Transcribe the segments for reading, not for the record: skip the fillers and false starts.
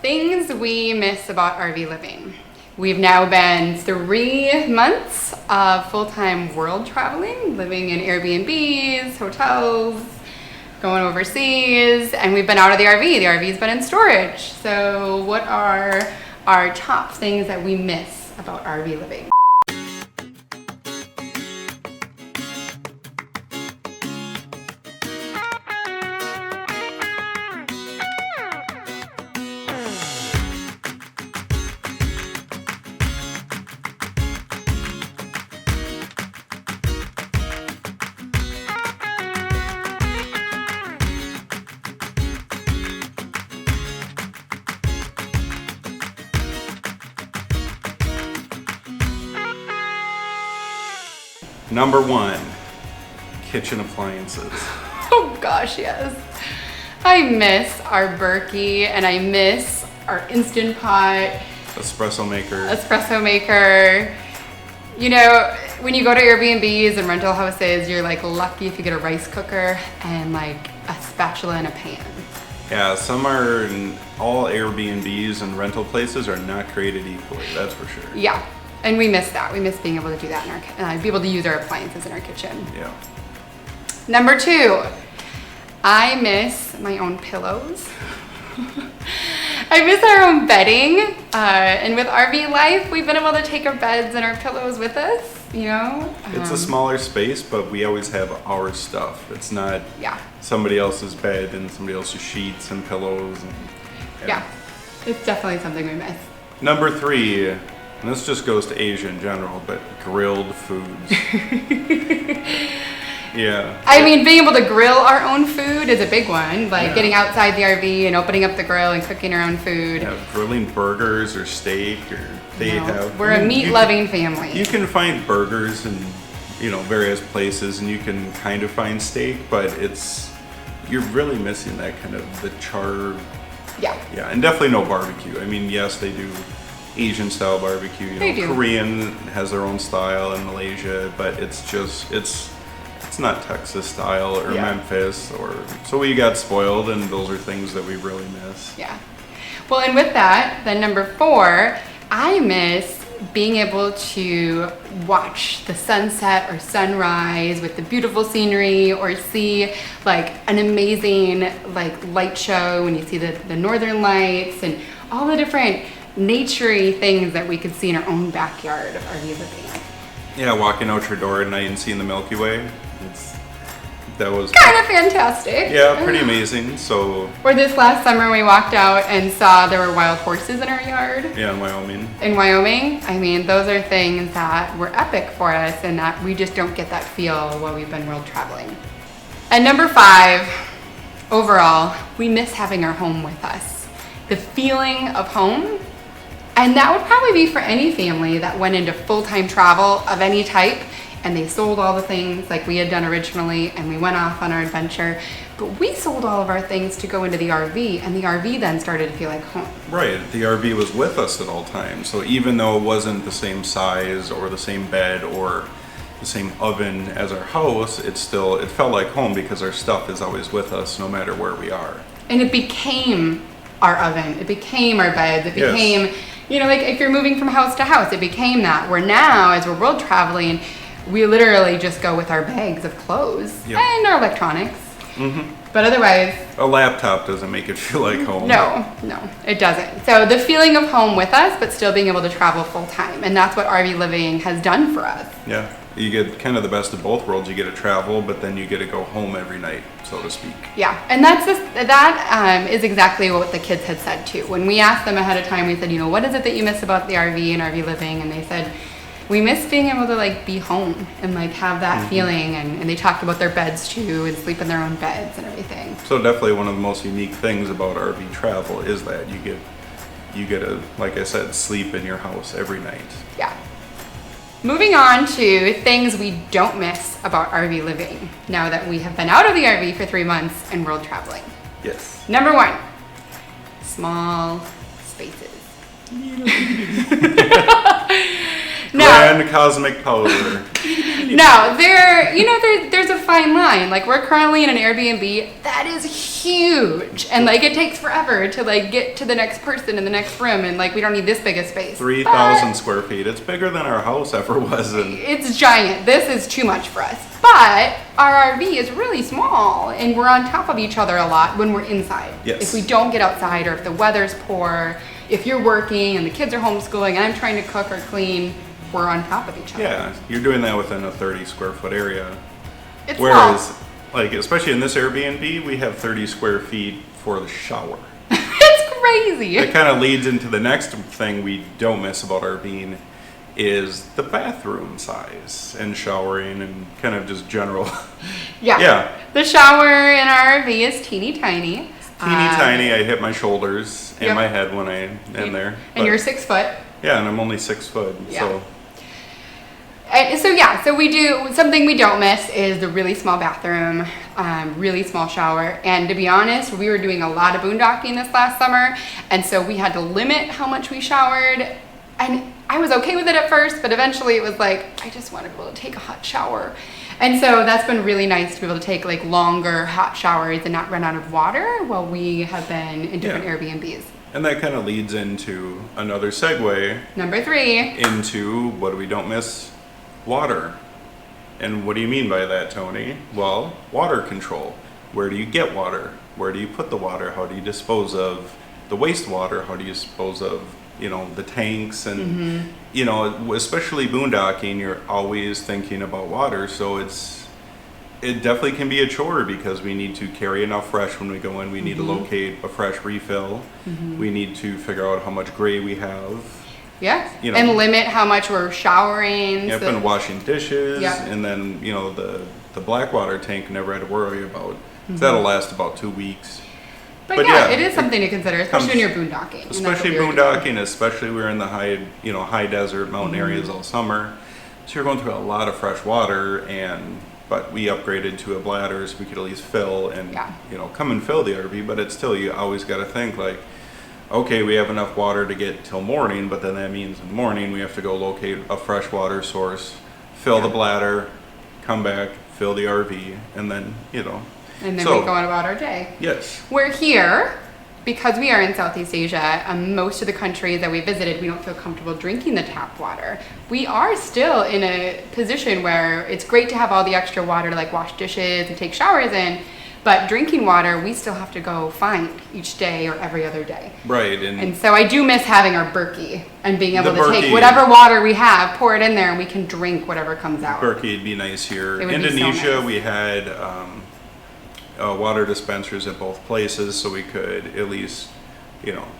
Things we miss about RV living. We've now been 3 months of full-time world traveling, living in AirBnBs, hotels, going overseas, and we've been out of the RV. The RV's been in storage. So what are our top things that we miss about RV living? Number 1, kitchen appliances. Oh gosh, yes. I miss our Berkey and I miss our Instant Pot. Espresso maker. You know, when you go to Airbnbs and rental houses, you're like lucky if you get a rice cooker and like a spatula and a pan. Yeah, all Airbnbs and rental places are not created equally, that's for sure. Yeah. And we miss that. We miss being able to do that be able to use our appliances in our kitchen. Yeah. Number 2, I miss my own pillows. I miss our own bedding. And with RV life, we've been able to take our beds and our pillows with us, you know? It's a smaller space, but we always have our stuff. It's not somebody else's bed and somebody else's sheets and pillows. Yeah, it's definitely something we miss. Number 3, and this just goes to Asia in general, but grilled foods. Yeah. I mean, being able to grill our own food is a big one. Like getting outside the RV and opening up the grill and cooking our own food. Yeah, grilling burgers or steak We're a meat-loving family. You can find burgers in, various places, and you can kind of find steak, but you're really missing that kind of the char. Yeah. Yeah, and definitely no barbecue. I mean, yes, they do Asian style barbecue. They do. Korean has their own style in Malaysia, but it's not Texas style or Memphis so we got spoiled, and those are things that we really miss. Yeah. Well, and with that, then number 4, I miss being able to watch the sunset or sunrise with the beautiful scenery, or see like an amazing light show when you see the northern lights and all the different naturey things that we could see in our own backyard of RV living. Yeah, walking out your door at night and seeing the Milky Way. That was kind of fantastic. Yeah, pretty amazing. Or this last summer we walked out and saw there were wild horses in our yard. Yeah, in Wyoming. I mean, those are things that were epic for us and that we just don't get that feel while we've been world traveling. And number 5, overall, we miss having our home with us. The feeling of home. And that would probably be for any family that went into full-time travel of any type, and they sold all the things like we had done originally, and we went off on our adventure. But we sold all of our things to go into the RV, and the RV then started to feel like home. Right, the RV was with us at all times. So even though it wasn't the same size or the same bed or the same oven as our house, it felt like home because our stuff is always with us no matter where we are. And it became our oven, it became our beds, it became, like if you're moving from house to house, it became that. Where now, as we're world traveling, we literally just go with our bags of clothes and our electronics. Mm-hmm. But otherwise, a laptop doesn't make it feel like home. No, it doesn't. So the feeling of home with us, but still being able to travel full time. And that's what RV living has done for us. Yeah. You get kind of the best of both worlds. You get to travel, but then you get to go home every night, so to speak. Yeah, and that is exactly what the kids had said too. When we asked them ahead of time, we said, what is it that you miss about the RV and RV living? And they said, we miss being able to be home and have that feeling. And they talked about their beds too, and sleep in their own beds and everything. So definitely one of the most unique things about RV travel is that you get to, like I said, sleep in your house every night. Yeah. Moving on to things we don't miss about RV living now that we have been out of the RV for 3 months and world traveling. Yes. Number 1, small spaces. Grand cosmic powder. No, there's a fine line. Like, we're currently in an Airbnb that is huge, and like it takes forever to like get to the next person in the next room, and like we don't need this big a space. 3,000 square feet. It's bigger than our house ever was. And it's giant. This is too much for us. But our RV is really small, and we're on top of each other a lot when we're inside. Yes. If we don't get outside, or if the weather's poor, if you're working and the kids are homeschooling and I'm trying to cook or clean, we're on top of each other. yeah, you're doing that within a 30 square foot area. It's Whereas, small. like, especially in this Airbnb, we have 30 square feet for the shower. It's crazy. It kind of leads into the next thing we don't miss about our being is the bathroom size and showering and kind of just general. Yeah. Yeah. The shower in our RV is teeny tiny. Tiny. I hit my shoulders and Yep. my head when I'm in there. And you're 6 foot. Yeah, and I'm only 6 foot. Yeah. So So we do, something we don't miss is the really small bathroom, really small shower. And to be honest, we were doing a lot of boondocking this last summer, and so we had to limit how much we showered. And I was okay with it at first, but eventually it was like, I just want to be able to take a hot shower. And so that's been really nice to be able to take like longer hot showers and not run out of water while we have been in different Yeah. Airbnbs. and that kind of leads into another segue Number 3, into what we don't miss: water. And what do you mean by that, Tony? Well, water control. Where do you get water? Where do you put the water? How do you dispose of the wastewater? How do you dispose of, the tanks? And, especially boondocking, you're always thinking about water. So it definitely can be a chore because we need to carry enough fresh when we go in. We need to locate a fresh refill. We need to figure out how much gray we have. yeah, You know. and limit how much we're showering. Yep, so- and washing dishes, Yep. and then the black water tank never had to worry about. That'll last about 2 weeks. But yeah, it is something to consider, especially when comes- you're boondocking. and that's Especially what we were doing. boondocking, especially we're in the high desert mountain areas all summer, so you're going through a lot of fresh water. But we upgraded to a bladder so we could at least fill and Yeah. come and fill the RV. But it's still, you always got to think like, okay, we have enough water to get till morning, but then that means in the morning we have to go locate a fresh water source, fill the bladder, come back, fill the RV, and then And then So- we go on about our day. Yes. We're here because we are in Southeast Asia, and most of the countries that we visited, we don't feel comfortable drinking the tap water. We are still in a position where it's great to have all the extra water to like wash dishes and take showers in, but drinking water, we still have to go find each day or every other day. Right. And so I do miss having our Berkey and being able The to take Berkey. whatever water we have, pour it in there, and we can drink whatever comes out. Berkey would be nice here. It would be so Indonesia, nice. we had water dispensers at both places, so we could at least,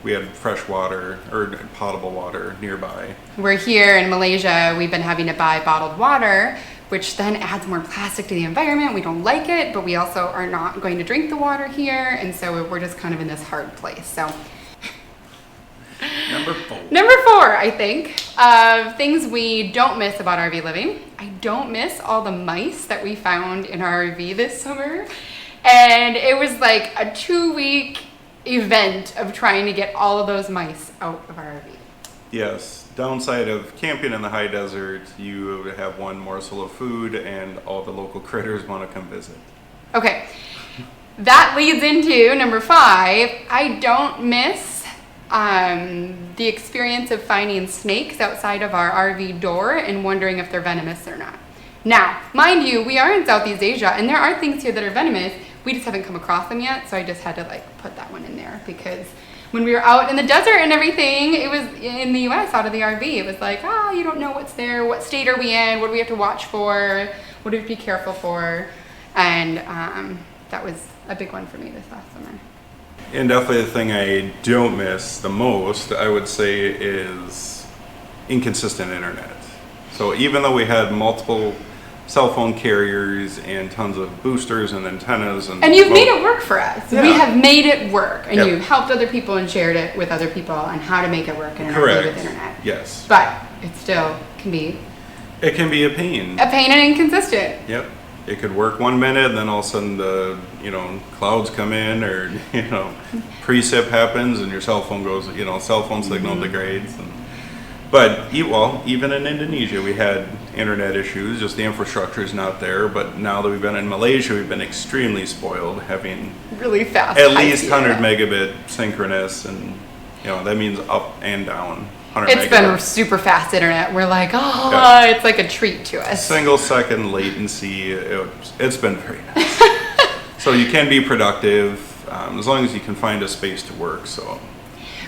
we had fresh water or potable water nearby. We're here in Malaysia, we've been having to buy bottled water, which then adds more plastic to the environment. We don't like it, but we also are not going to drink the water here, and so we're just kind of in this hard place. So Number 4. Number 4, I think, of things we don't miss about RV living. I don't miss all the mice that we found in our RV this summer. And it was like a 2-week event of trying to get all of those mice out of our RV. Yes. Downside of camping in the high desert, you have one morsel of food and all the local critters want to come visit. Okay, that leads into number 5. I don't miss the experience of finding snakes outside of our RV door and wondering if they're venomous or not. Now, mind you, we are in Southeast Asia and there are things here that are venomous. We just haven't come across them yet, so I just had to put that one in there because when we were out in the desert and everything, it was in the US out of the RV. It was like, you don't know what's there. What state are we in? What do we have to watch for? What do we have to be careful for? And that was a big one for me this last summer. And definitely the thing I don't miss the most, I would say, is inconsistent internet. So even though we had multiple cell phone carriers and tons of boosters and antennas and you've made it work for us. Yeah. We have made it work, and Yep. you've helped other people and shared it with other people on how to make it work in an RV Correct. with internet. Yes. But it still can be It can be a pain. a pain and inconsistent. Yep. It could work 1 minute, and then all of a sudden the clouds come in, or precip happens, and your cell phone goes. Cell phone signal degrades. And But even in Indonesia, we had internet issues. Just the infrastructure is not there. But now that we've been in Malaysia, we've been extremely spoiled, having Really fast. at least high 100 speed. megabit synchronous, and that means up and down. 100 It's been megabits. super fast internet. We're like, it's like a treat to us. Single second latency. It's been very nice. So you can be productive as long as you can find a space to work. So.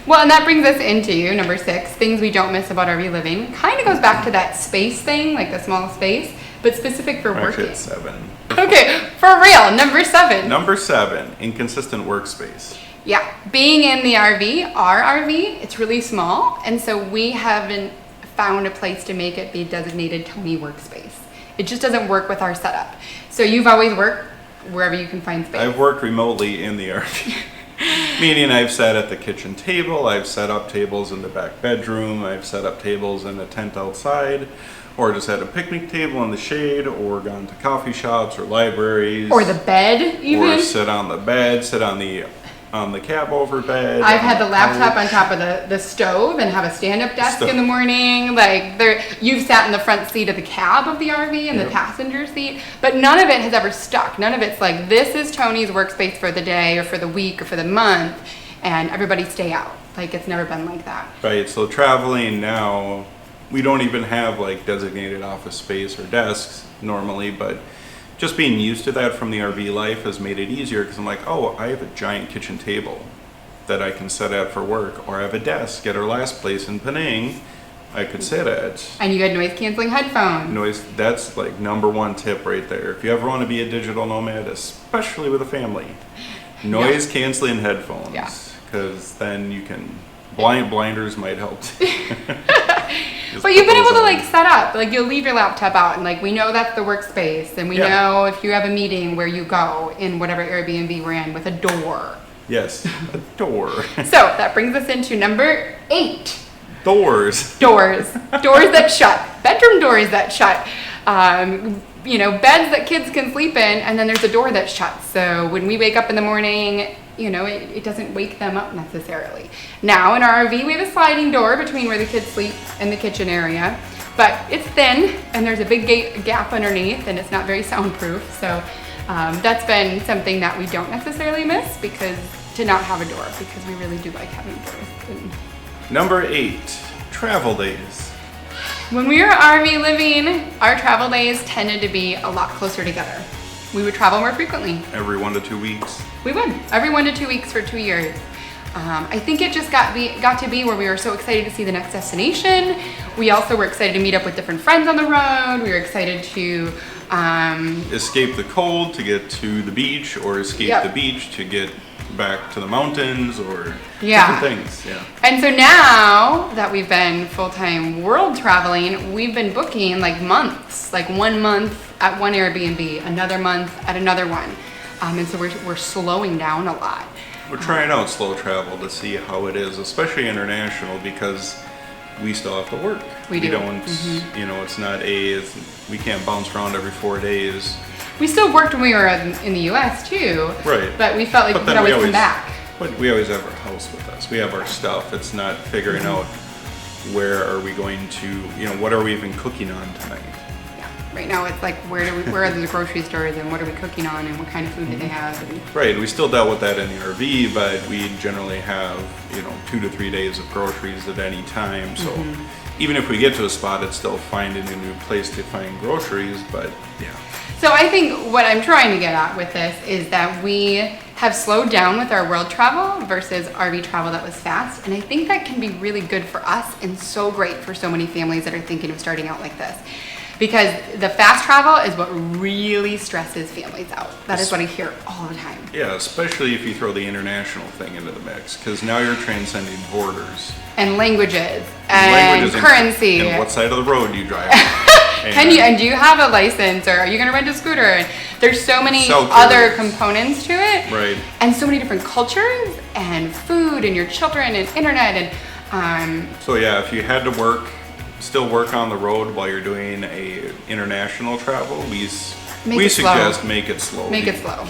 Well, and that brings us into number 6, things we don't miss about RV living. Kind of goes back to that space thing, like the small space, but specific for Actually, working. it's 7. Okay, for real, number 7. Number 7, inconsistent workspace. Yeah, being in the RV, our RV, it's really small, and so we haven't found a place to make it be designated Tony workspace. It just doesn't work with our setup. So you've always worked wherever you can find space. I've worked remotely in the RV. Meaning I've sat at the kitchen table, I've set up tables in the back bedroom, I've set up tables in a tent outside, or just had a picnic table in the shade, or gone to coffee shops or libraries. Or the bed, even. Or sit on the bed, sit on the cab over bed. I've had the laptop on couch. top of the stove and have a stand-up desk in the morning. Like you've sat in the front seat of the cab of the RV and the passenger seat, but none of it has ever stuck. None of it's like, this is Tony's workspace for the day or for the week or for the month, and everybody stay out. Like, it's never been like that. Right, so traveling now, we don't even have like designated office space or desks normally, but just being used to that from the RV life has made it easier, because I'm like, I have a giant kitchen table that I can sit at for work, or I have a desk at our last place in Penang I could sit at. And you had noise-canceling headphones. Noise, that's like number 1 tip right there. If you ever want to be a digital nomad, especially with a family, noise-canceling headphones. Yeah. Because then you can, blinders might help too. But you've been able to like set up, like you'll leave your laptop out and like we know that's the workspace, and we know if you have a meeting where you go in whatever Airbnb we're in with a door. Yes, a door. So that brings us into number 8. Doors. Doors that shut, bedroom doors that shut, beds that kids can sleep in, and then there's a door that shuts. So when we wake up in the morning, it doesn't wake them up necessarily. Now in our RV, we have a sliding door between where the kids sleep and the kitchen area, but it's thin and there's a big gap underneath, and it's not very soundproof. So that's been something that we don't necessarily miss, because to not have a door, because we really do like having doors. And Number 8, travel days. when we were RV living, our travel days tended to be a lot closer together. We would travel more frequently. Every 1 to 2 weeks. We would, every 1 to 2 weeks for 2 years. I think it just got to be where we were so excited to see the next destination. We also were excited to meet up with different friends on the road. We were excited to escape the cold to get to the beach, or escape the beach to get back to the mountains, or different things. Yeah. And so now that we've been full-time world traveling, we've been booking like months, like 1 month at one Airbnb, another month at another one. And so we're slowing down a lot. We're trying out slow travel to see how it is, especially international, because we still have to work. We do. Don't, it's not we can't bounce around every 4 days. We still worked when we were in the US too. Right. But we felt like we could always come back. But we always have our house with us. We have our stuff. It's not figuring out where are we going to, what are we even cooking on tonight? Right now it's like, where are the grocery stores, and what are we cooking on, and what kind of food do they have? And Right, we still dealt with that in the RV, but we generally have, 2 to 3 days of groceries at any time. So even if we get to a spot, it's still finding a new place to find groceries, but yeah. So I think what I'm trying to get at with this is that we have slowed down with our world travel versus RV travel that was fast. And I think that can be really good for us and so great for so many families that are thinking of starting out like this. Because the fast travel is what really stresses families out. That is what I hear all the time. Yeah, especially if you throw the international thing into the mix, because now you're transcending borders. And languages and currency. And what side of the road you drive. And do you have a license, or are you going to rent a scooter? And there's so many other components to it. Right. And so many different cultures and food and your children and internet and So yeah, if you had to still work on the road while you're doing a international travel, we suggest make it slow. Make it slow.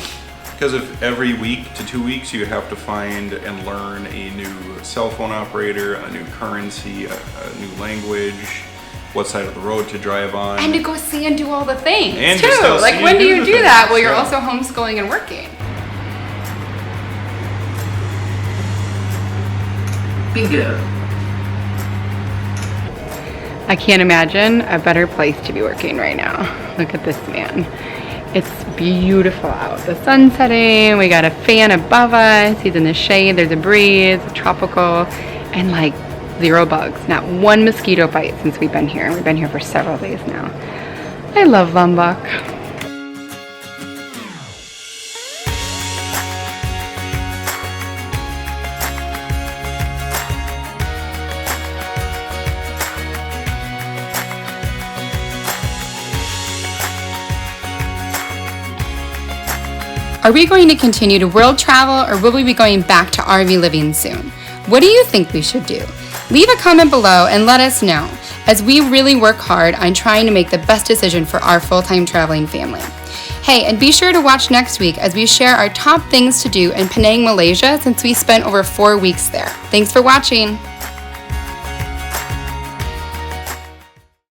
Because if every week to 2 weeks you have to find and learn a new cell phone operator, a new currency, a new language, what side of the road to drive on. And to go see and do all the things And too. just go see Like and when do do you the do that things, while you're yeah. also homeschooling and working? Bingo. I can't imagine a better place to be working right now. Look at this man. It's beautiful out. The sun's setting, we got a fan above us, he's in the shade, there's a breeze, tropical, and like 0 bugs. Not 1 mosquito bite since we've been here. We've been here for several days now. I love Lombok. Are we going to continue to world travel, or will we be going back to RV living soon? What do you think we should do? Leave a comment below and let us know, as we really work hard on trying to make the best decision for our full-time traveling family. Hey, and be sure to watch next week as we share our top things to do in Penang, Malaysia, since we spent over 4 weeks there. Thanks for watching.